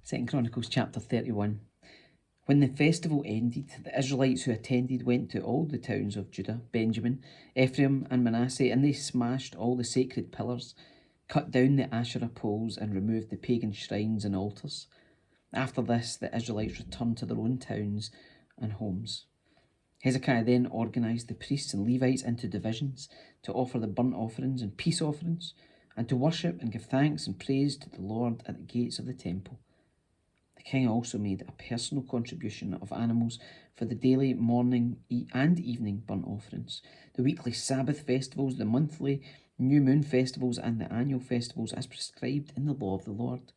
2 Chronicles chapter 31. When the festival ended, the Israelites who attended went to all the towns of Judah, Benjamin, Ephraim and Manasseh, and they smashed all the sacred pillars, cut down the Asherah poles, and removed the pagan shrines and altars. After this, the Israelites returned to their own towns and homes. Hezekiah then organised the priests and Levites into divisions to offer the burnt offerings and peace offerings, and to worship and give thanks and praise to the Lord at the gates of the temple. The king also made a personal contribution of animals for the daily morning and evening burnt offerings, the weekly Sabbath festivals, the monthly new moon festivals, and the annual festivals as prescribed in the law of the Lord.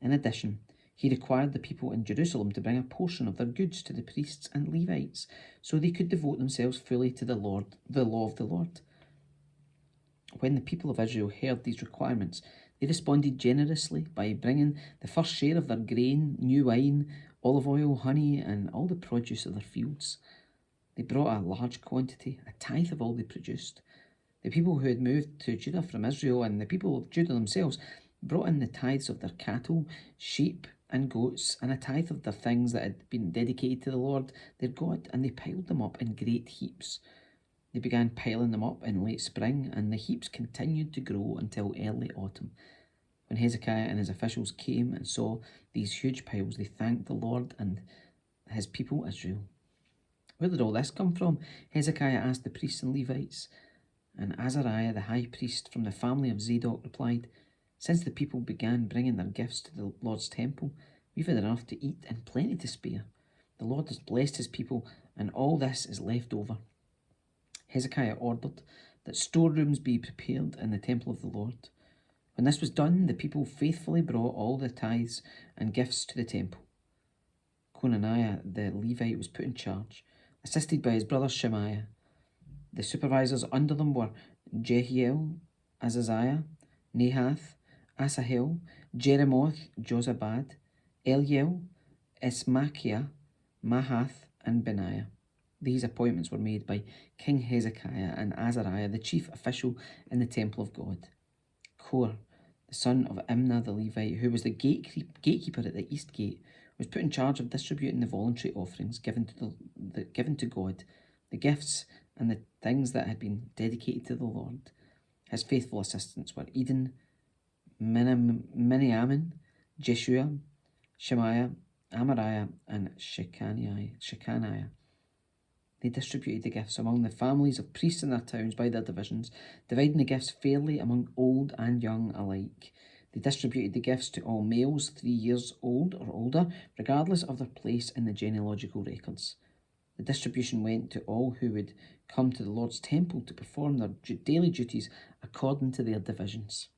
In addition, he required the people in Jerusalem to bring a portion of their goods to the priests and Levites, so they could devote themselves fully to the law of the Lord. When the people of Israel heard these requirements, they responded generously by bringing the first share of their grain, new wine, olive oil, honey, and all the produce of their fields. They brought a large quantity, a tithe of all they produced. The people who had moved to Judah from Israel and the people of Judah themselves brought in the tithes of their cattle, sheep, and goats, and a tithe of their things that had been dedicated to the Lord their God, and they piled them up in great heaps. They began piling them up in late spring, and the heaps continued to grow until early autumn. When Hezekiah and his officials came and saw these huge piles, they thanked the Lord and his people Israel. Where did all this come from? Hezekiah asked the priests and Levites. And Azariah, the high priest from the family of Zadok, replied, "Since the people began bringing their gifts to the Lord's temple, we've had enough to eat and plenty to spare. The Lord has blessed his people, and all this is left over." Hezekiah ordered that storerooms be prepared in the temple of the Lord. When this was done, the people faithfully brought all the tithes and gifts to the temple. Conaniah the Levite was put in charge, assisted by his brother Shemaiah. The supervisors under them were Jehiel, Azaziah, Nahath, Asahel, Jeremoth, Jozabad, Eliel, Ismachiah, Mahath, and Benaiah. These appointments were made by King Hezekiah and Azariah, the chief official in the temple of God. Kor, the son of Imnah the Levite, who was the gatekeeper at the east gate, was put in charge of distributing the voluntary offerings given to God, the gifts and the things that had been dedicated to the Lord. His faithful assistants were Eden, Miniamin, Jeshua, Shemaiah, Amariah, and Shechaniah. They distributed the gifts among the families of priests in their towns by their divisions, dividing the gifts fairly among old and young alike. They distributed the gifts to all males 3 years old or older, regardless of their place in the genealogical records. The distribution went to all who would come to the Lord's temple to perform their daily duties according to their divisions.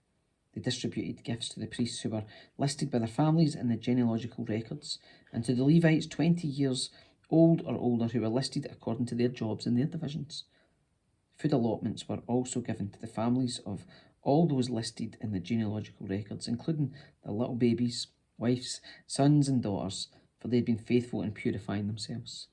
They distributed gifts to the priests who were listed by their families in the genealogical records, and to the Levites 20 years old or older who were listed according to their jobs in their divisions. Food allotments were also given to the families of all those listed in the genealogical records, including their little babies, wives, sons and daughters, for they had been faithful in purifying themselves.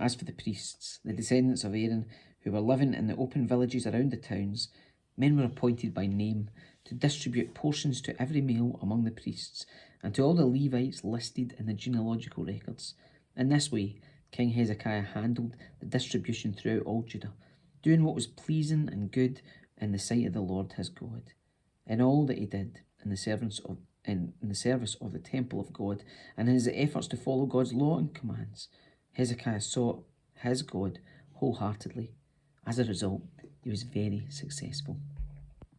As for the priests, the descendants of Aaron, who were living in the open villages around the towns, men were appointed by name to distribute portions to every male among the priests and to all the Levites listed in the genealogical records. In this way, King Hezekiah handled the distribution throughout all Judah, doing what was pleasing and good in the sight of the Lord his God. In all that he did in the service of the temple of God and in his efforts to follow God's law and commands, Hezekiah sought his God wholeheartedly. As a result, he was very successful.